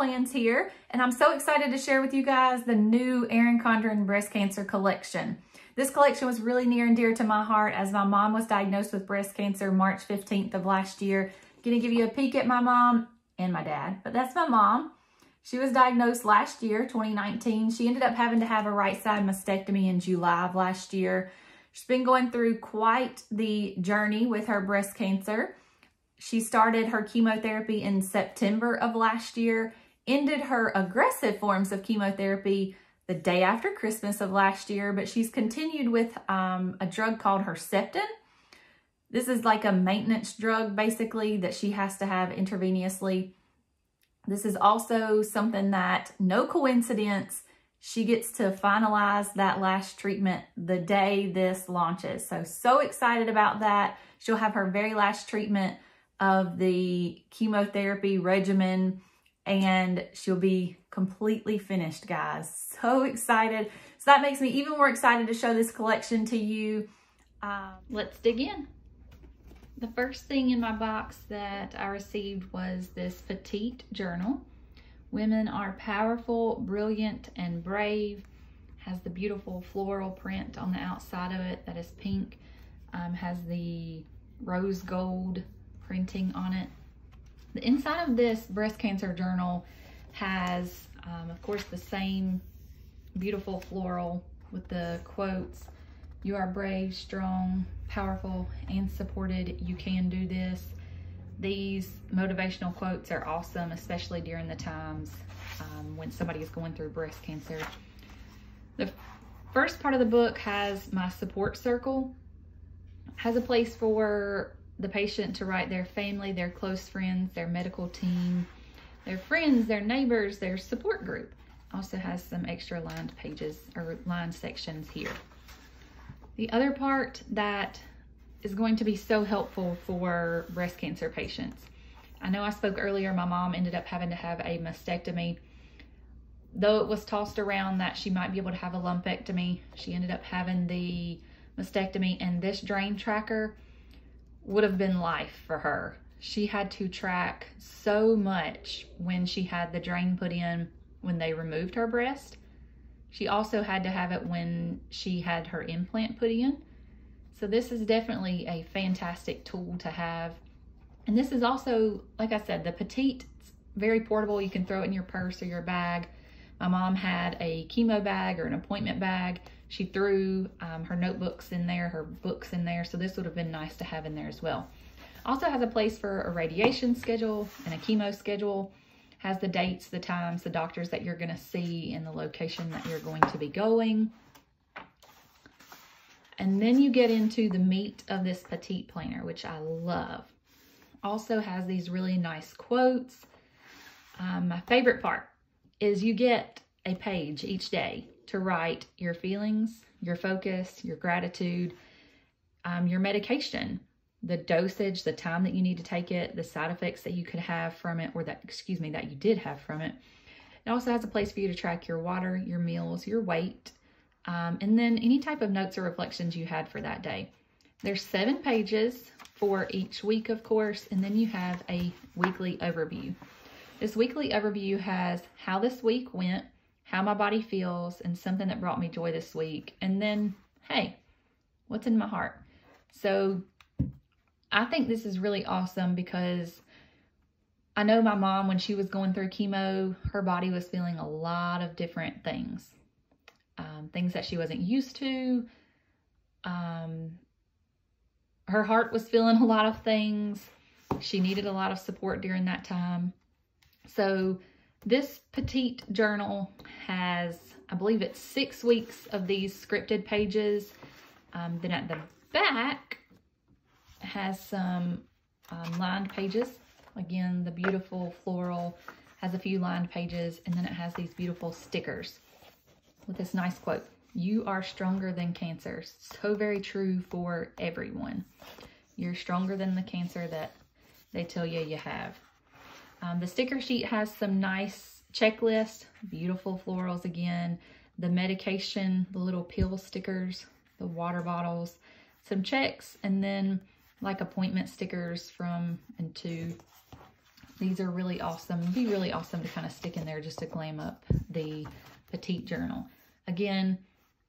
plans here, and I'm so excited to share with you guys the new Erin Condren breast cancer collection. This collection was really near and dear to my heart as my mom was diagnosed with breast cancer March 15th of last year. Gonna give you a peek at my mom and my dad, but that's my mom. She was diagnosed last year, 2019. She ended up having to have a right side mastectomy in July of last year. She's been going through quite the journey with her breast cancer. She started her chemotherapy in September of last year, ended her aggressive forms of chemotherapy the day after Christmas of last year, but she's continued with a drug called Herceptin. This is like a maintenance drug, basically, that she has to have intravenously. This is also something that, no coincidence, she gets to finalize that last treatment the day this launches. So excited about that. She'll have her very last treatment of the chemotherapy regimen, and she'll be completely finished, guys. So excited. So that makes me even more excited to show this collection to you. Let's dig in. The first thing in my box that I received was this petite journal. Women are powerful, brilliant, and brave. Has the beautiful floral print on the outside of it that is pink. Has the rose gold printing on it. The inside of this breast cancer journal has, of course, the same beautiful floral with the quotes. You are brave, strong, powerful, and supported. You can do this. These motivational quotes are awesome, especially during the times when somebody is going through breast cancer. The first part of the book has my support circle. Has a place for the patient to write their family, their close friends, their medical team, their friends, their neighbors, their support group. Also has some extra lined pages or lined sections here. The other part that is going to be so helpful for breast cancer patients. I know I spoke earlier, my mom ended up having to have a mastectomy. Though it was tossed around that she might be able to have a lumpectomy, she ended up having the mastectomy, and this drain tracker would have been life for her. She had to track so much when she had the drain put in when they removed her breast. She also had to have it when she had her implant put in. So this is definitely a fantastic tool to have. And this is also, like I said, the petite, it's very portable. You can throw it in your purse or your bag. My mom had a chemo bag or an appointment bag. She threw her notebooks in there, her books in there. So this would have been nice to have in there as well. Also has a place for a radiation schedule and a chemo schedule. Has the dates, the times, the doctors that you're going to see, and the location that you're going to be going. And then you get into the meat of this petite planner, which I love. Also has these really nice quotes. My favorite part is you get a page each day to write your feelings, your focus, your gratitude, your medication, the dosage, the time that you need to take it, the side effects that you could have from it, or that, excuse me, that you did have from it. It also has a place for you to track your water, your meals, your weight, and then any type of notes or reflections you had for that day. There's 7 pages for each week, of course, and then you have a weekly overview. This weekly overview has how this week went, how my body feels, and something that brought me joy this week. And then, hey, what's in my heart? So I think this is really awesome because I know my mom, when she was going through chemo, her body was feeling a lot of different things. Things that she wasn't used to. Her heart was feeling a lot of things. She needed a lot of support during that time. So this petite journal has, I believe it's 6 weeks of these scripted pages. Then at the back has some lined pages. Again, the beautiful floral has a few lined pages, and then it has these beautiful stickers with this nice quote. You are stronger than cancer. So very true for everyone. You're stronger than the cancer that they tell you you have. The sticker sheet has some nice checklists, beautiful florals again, the medication, the little pill stickers, the water bottles, some checks, and then like appointment stickers from and to These are really awesome. It'd be really awesome to kind of stick in there just to glam up the petite journal. Again,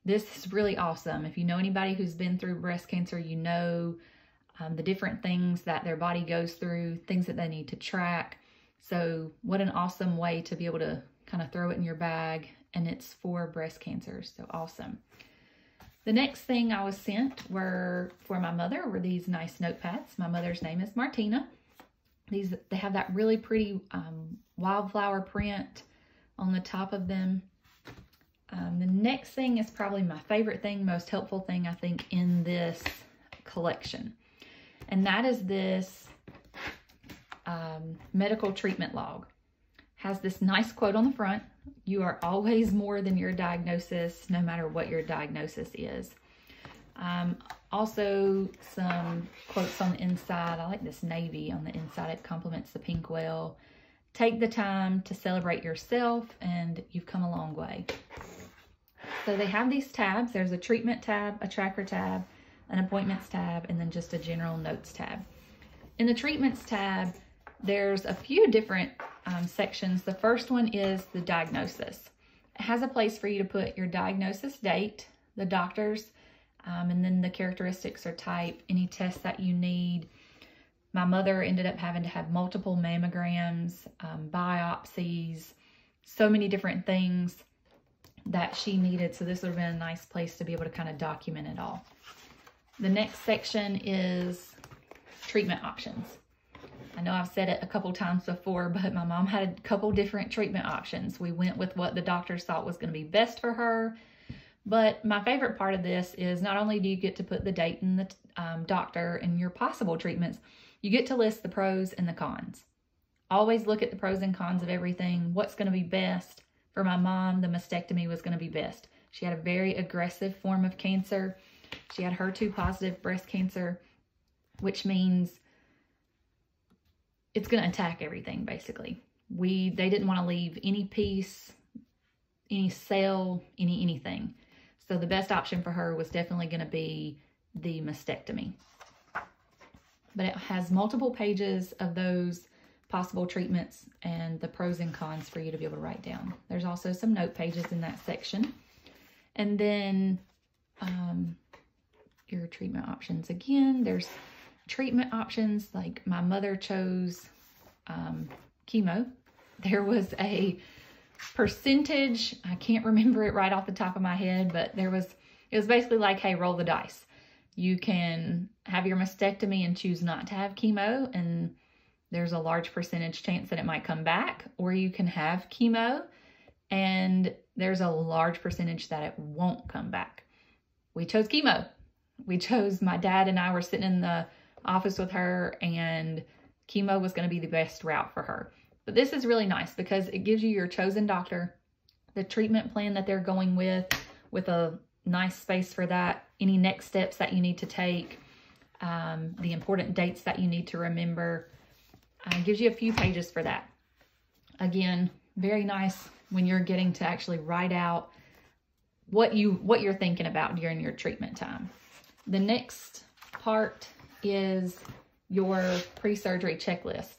this is really awesome. If you know anybody who's been through breast cancer, you know the different things that their body goes through, things that they need to track. So what an awesome way to be able to kind of throw it in your bag, and it's for breast cancer. So awesome. The next thing I was sent for my mother were these nice notepads. My mother's name is Martina. They have that really pretty wildflower print on the top of them. The next thing is probably my favorite thing, most helpful thing I think in this collection. And that is this medical treatment log. Has this nice quote on the front. You are always more than your diagnosis, no matter what your diagnosis is. Also some quotes on the inside. I like this navy on the inside. It complements the pink well. Take the time to celebrate yourself, and you've come a long way. So they have these tabs. There's a treatment tab, a tracker tab, an appointments tab, and then just a general notes tab. In the treatments tab, there's a few different sections. The first one is the diagnosis. It has a place for you to put your diagnosis date, the doctors, and then the characteristics or type, any tests that you need. My mother ended up having to have multiple mammograms, biopsies, so many different things that she needed. So this would have been a nice place to be able to kind of document it all. The next section is treatment options. I know I've said it a couple times before, but my mom had a couple different treatment options. We went with what the doctors thought was going to be best for her. But my favorite part of this is not only do you get to put the date and the doctor and your possible treatments, you get to list the pros and the cons. Always look at the pros and cons of everything. What's going to be best? For my mom, the mastectomy was going to be best. She had a very aggressive form of cancer. She had HER2 positive breast cancer, which means it's going to attack everything, basically. They didn't want to leave any piece, any cell, anything. So the best option for her was definitely going to be the mastectomy. But it has multiple pages of those possible treatments and the pros and cons for you to be able to write down. There's also some note pages in that section. And then your treatment options. Again, there's treatment options, like my mother chose chemo. There was a percentage, I can't remember it right off the top of my head, but it was basically like, hey, roll the dice. You can have your mastectomy and choose not to have chemo, and there's a large percentage chance that it might come back, or you can have chemo and there's a large percentage that it won't come back. We chose chemo. My dad and I were sitting in the office with her, and chemo was going to be the best route for her. But this is really nice because it gives you your chosen doctor, the treatment plan that they're going with a nice space for that, any next steps that you need to take, the important dates that you need to remember. Gives you a few pages for that. Again, very nice when you're getting to actually write out what you're thinking about during your treatment time. The next part is your pre-surgery checklist.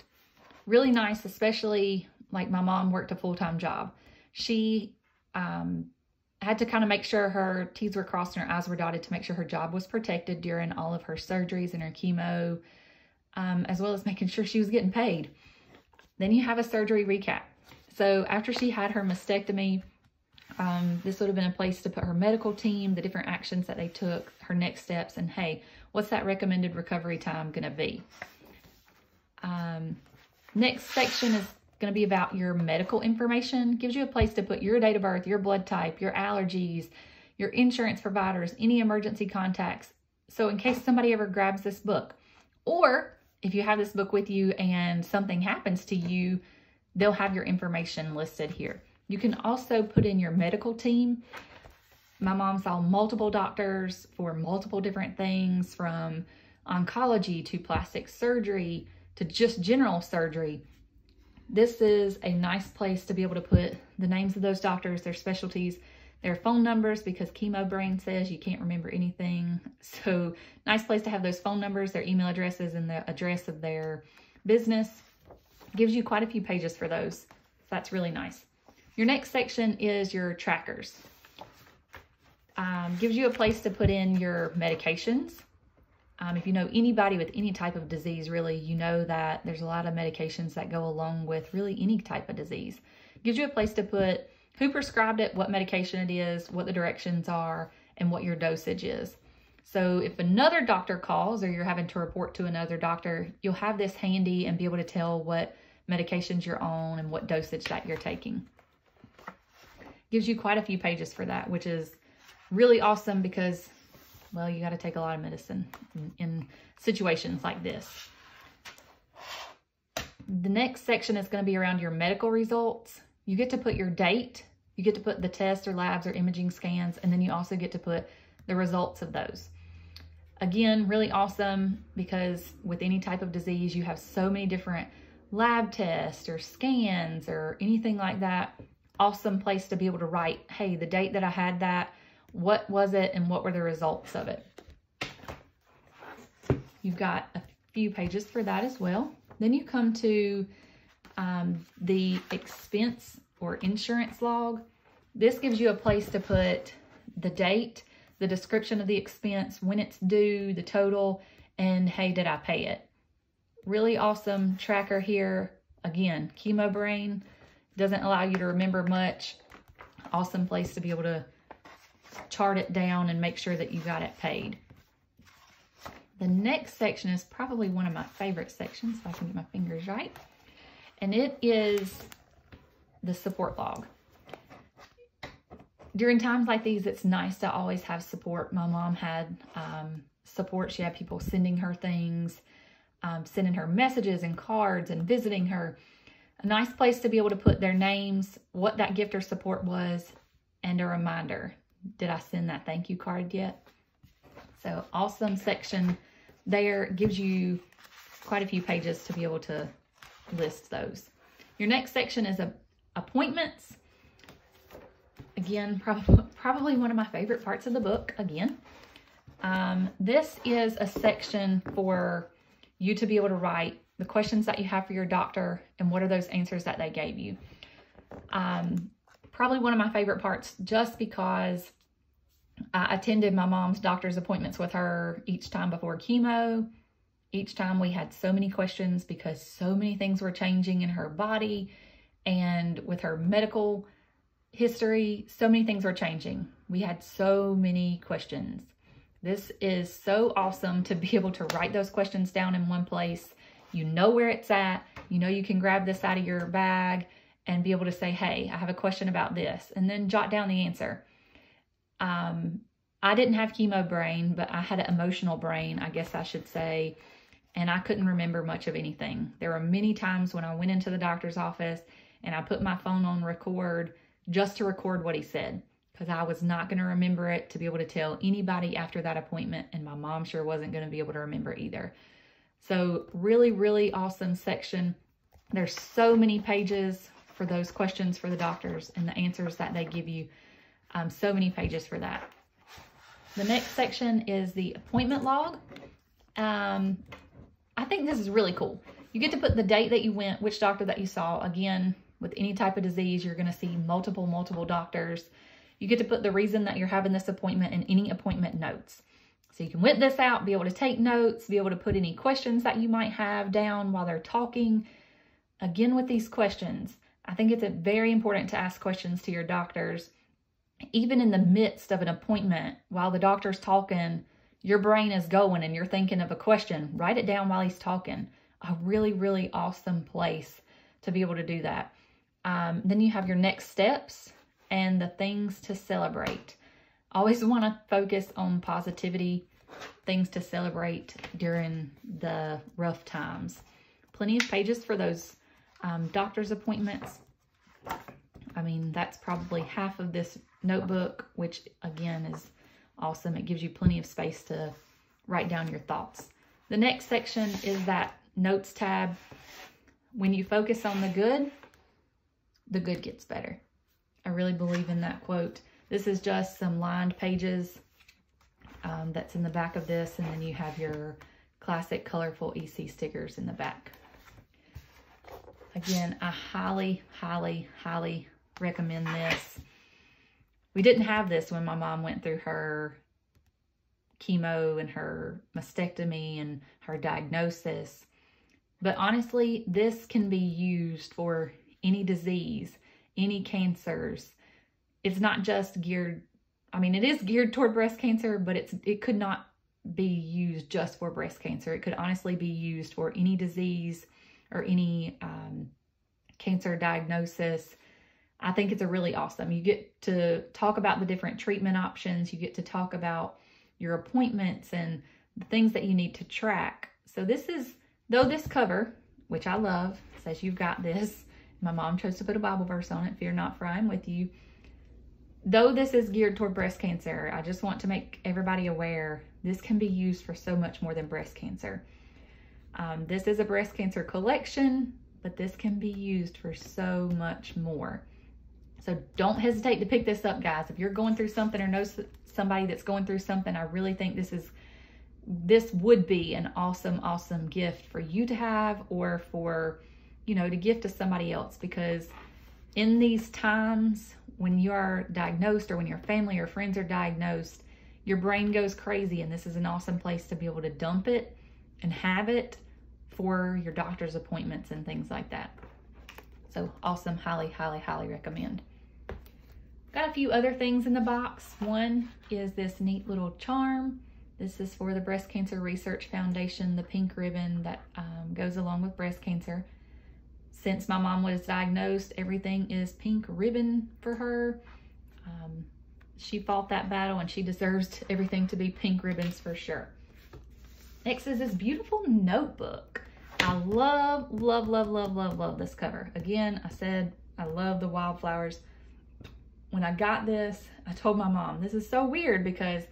Really nice, especially like my mom worked a full-time job. She had to kind of make sure her T's were crossed and her I's were dotted to make sure her job was protected during all of her surgeries and her chemo, as well as making sure she was getting paid. Then you have a surgery recap. So after she had her mastectomy, this would have been a place to put her medical team, the different actions that they took, her next steps, and hey, what's that recommended recovery time going to be? Next section is going to be about your medical information. Gives you a place to put your date of birth, your blood type, your allergies, your insurance providers, any emergency contacts. So in case somebody ever grabs this book, or if you have this book with you and something happens to you, they'll have your information listed here. You can also put in your medical team. My mom saw multiple doctors for multiple different things, from oncology to plastic surgery to just general surgery. This is a nice place to be able to put the names of those doctors, their specialties, their phone numbers, because chemo brain says you can't remember anything. So nice place to have those phone numbers, their email addresses, and the address of their business. Gives you quite a few pages for those. So that's really nice. Your next section is your trackers. Gives you a place to put in your medications. If you know anybody with any type of disease, really, you know that there's a lot of medications that go along with really any type of disease. Gives you a place to put who prescribed it, what medication it is, what the directions are, and what your dosage is. So if another doctor calls or you're having to report to another doctor, you'll have this handy and be able to tell what medications you're on and what dosage that you're taking. Gives you quite a few pages for that, which is really awesome because, well, you got to take a lot of medicine in situations like this. The next section is going to be around your medical results. You get to put your date, you get to put the tests or labs or imaging scans, and then you also get to put the results of those. Again, really awesome because with any type of disease, you have so many different lab tests or scans or anything like that. Awesome place to be able to write, hey, the date that I had that, what was it and what were the results of it? You've got a few pages for that as well. Then you come to the expense or insurance log. This gives you a place to put the date, the description of the expense, when it's due, the total, and hey, did I pay it? Really awesome tracker here. Again, chemo brain doesn't allow you to remember much. Awesome place to be able to chart it down and make sure that you got it paid. The next section is probably one of my favorite sections, if I can get my fingers right. And it is the support log. During times like these, it's nice to always have support. My mom had support. She had people sending her things, sending her messages and cards and visiting her. A nice place to be able to put their names, what that gift or support was, and a reminder. Did I send that thank you card yet? So awesome section there. Gives you quite a few pages to be able to list those. Your next section is appointments. Again, probably one of my favorite parts of the book again. This is a section for you to be able to write the questions that you have for your doctor and what are those answers that they gave you. Probably one of my favorite parts just because I attended my mom's doctor's appointments with her each time before chemo. Each time we had so many questions because so many things were changing in her body and with her medical history, so many things were changing. We had so many questions. This is so awesome to be able to write those questions down in one place. You know where it's at. You know you can grab this out of your bag and be able to say, hey, I have a question about this, and then jot down the answer. I didn't have chemo brain, but I had an emotional brain, I guess I should say, and I couldn't remember much of anything. There were many times when I went into the doctor's office and I put my phone on record just to record what he said, because I was not going to remember it to be able to tell anybody after that appointment, and my mom sure wasn't going to be able to remember either. So really, really awesome section. There's so many pages for those questions for the doctors and the answers that they give you. So many pages for that. The next section is the appointment log. I think this is really cool. You get to put the date that you went, which doctor that you saw. Again, with any type of disease, you're going to see multiple doctors. You get to put the reason that you're having this appointment in any appointment notes. So you can whip this out, be able to take notes, be able to put any questions that you might have down while they're talking. Again, with these questions, I think it's very important to ask questions to your doctors. Even in the midst of an appointment, while the doctor's talking, your brain is going and you're thinking of a question. Write it down while he's talking. A really, really awesome place to be able to do that. Then you have your next steps and the things to celebrate. Always want to focus on positivity, things to celebrate during the rough times. Plenty of pages for those doctor's appointments. I mean, that's probably half of this notebook, which again is awesome. It gives you plenty of space to write down your thoughts. The next section is that notes tab. When you focus on the good gets better. I really believe in that quote. This is just some lined pages that's in the back of this, and then you have your classic colorful EC stickers in the back. Again, I highly, highly, highly recommend this. We didn't have this when my mom went through her chemo and her mastectomy and her diagnosis. But honestly, this can be used for any disease, any cancers. It's not just geared, I mean, it is geared toward breast cancer, but it could not be used just for breast cancer. It could honestly be used for any disease or any cancer diagnosis. I think it's a really awesome. You get to talk about the different treatment options. You get to talk about your appointments and the things that you need to track. So this is, though this cover, which I love, says you've got this. My mom chose to put a Bible verse on it, fear not, for I am with you. Though this is geared toward breast cancer, I just want to make everybody aware this can be used for so much more than breast cancer. This is a breast cancer collection, but this can be used for so much more. So don't hesitate to pick this up, guys. If you're going through something or know somebody that's going through something, I really think this would be an awesome, awesome gift for you to have, or for, you know, to gift to somebody else. Because in these times when you are diagnosed, or when your family or friends are diagnosed, your brain goes crazy, and this is an awesome place to be able to dump it and have it for your doctor's appointments and things like that. So awesome, highly, highly, highly recommend. Got a few other things in the box. One is this neat little charm. This is for the Breast Cancer Research Foundation, the pink ribbon that goes along with breast cancer. Since my mom was diagnosed, everything is pink ribbon for her. She fought that battle, and she deserves everything to be pink ribbons for sure. Next is this beautiful notebook. I love, love, love, love, love, love this cover. Again, I said I love the wildflowers. When I got this, I told my mom, this is so weird because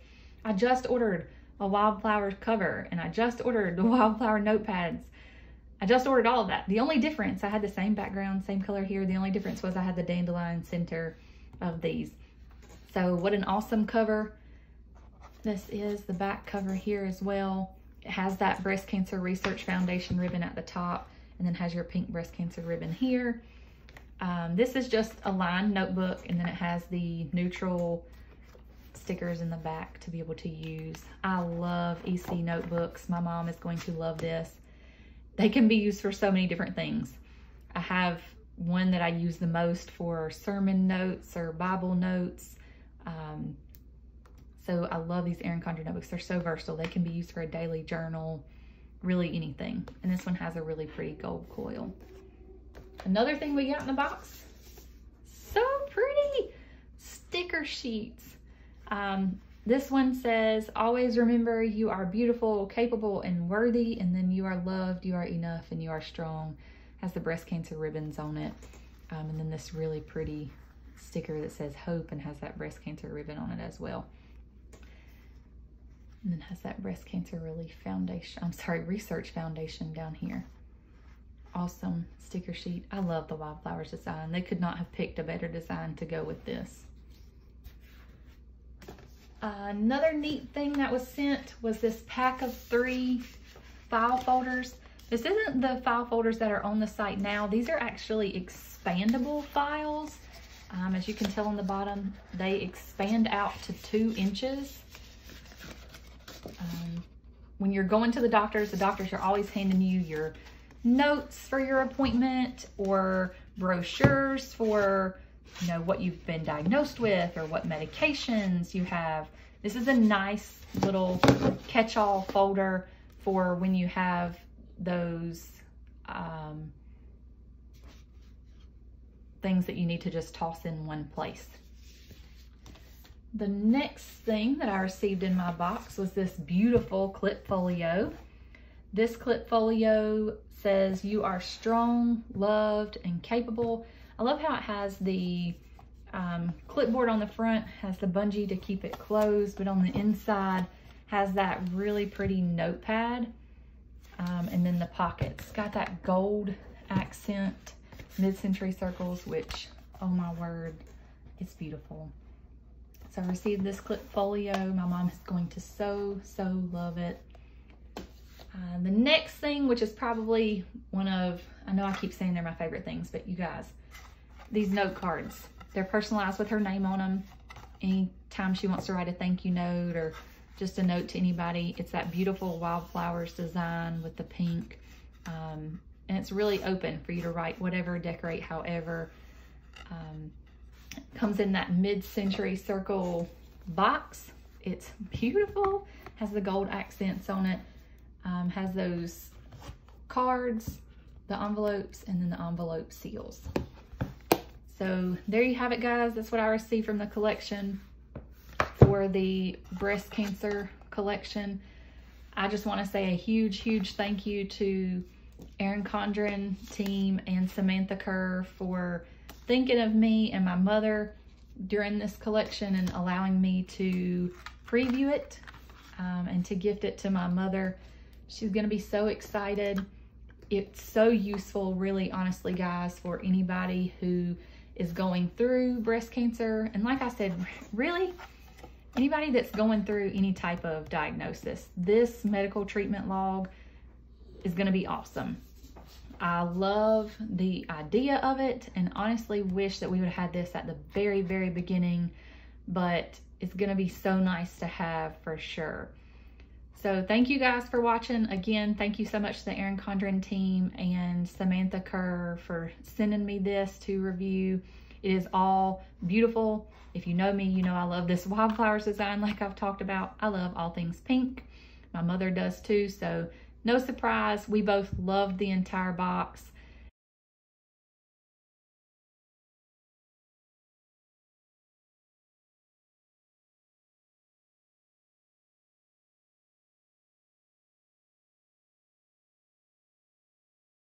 I just ordered a wildflower cover, and I just ordered the wildflower notepads. I just ordered all of that. The only difference, I had the same background, same color here. The only difference was I had the dandelion center of these. So what an awesome cover. This is the back cover here as well. It has that Breast Cancer Research Foundation ribbon at the top, and then has your pink breast cancer ribbon here. This is just a lined notebook, and then it has the neutral stickers in the back to be able to use. I love EC notebooks. My mom is going to love this. They can be used for so many different things. I have one that I use the most for sermon notes or Bible notes. So I love these Erin Condren notebooks. They're so versatile. They can be used for a daily journal, really anything. And this one has a really pretty gold coil. Another thing we got in the box, so pretty, sticker sheets. This one says, always remember you are beautiful, capable, and worthy, and then you are loved, you are enough, and you are strong. Has the breast cancer ribbons on it. And then this really pretty sticker that says hope and has that breast cancer ribbon on it as well. And then has that Breast Cancer Relief Foundation, Research Foundation down here. Awesome sticker sheet. I love the wildflowers design. They could not have picked a better design to go with this. Another neat thing that was sent was this pack of 3 file folders. This isn't the file folders that are on the site now. These are actually expandable files. As you can tell on the bottom, they expand out to 2 inches. When you're going to the doctors are always handing you your notes for your appointment, or brochures for, you know, what you've been diagnosed with or what medications you have. This is a nice little catch-all folder for when you have those things that you need to just toss in one place. The next thing that I received in my box was this beautiful clip folio. This clip folio says you are strong, loved, and capable. I love how it has the clipboard on the front, has the bungee to keep it closed, but on the inside has that really pretty notepad, and then the pockets. Got that gold accent, mid-century circles, which, oh my word, it's beautiful. So I received this clip folio. My mom is going to so love it. The next thing, which is probably I know I keep saying they're my favorite things, but you guys, these note cards, they're personalized with her name on them. Anytime she wants to write a thank you note or just a note to anybody, it's that beautiful wildflowers design with the pink. And it's really open for you to write whatever, decorate however. Comes in that mid-century circle box. It's beautiful, has the gold accents on it, has those cards, the envelopes, and then the envelope seals. So there you have it, guys. That's what I received from the collection for the breast cancer collection. I just want to say a huge, huge thank you to Erin Condren team and Samantha Kerr for thinking of me and my mother during this collection and allowing me to preview it and to gift it to my mother. She's going to be so excited. It's so useful, really, honestly, guys, for anybody who is going through breast cancer. And like I said, really, anybody that's going through any type of diagnosis, this medical treatment log is going to be awesome. I love the idea of it and honestly wish that we would have had this at the very, very beginning, but it's going to be so nice to have for sure. So thank you guys for watching. Again, thank you so much to the Erin Condren team and Samantha Kerr for sending me this to review. It is all beautiful. If you know me, you know I love this wildflowers design like I've talked about. I love all things pink. My mother does too, so no surprise. We both loved the entire box.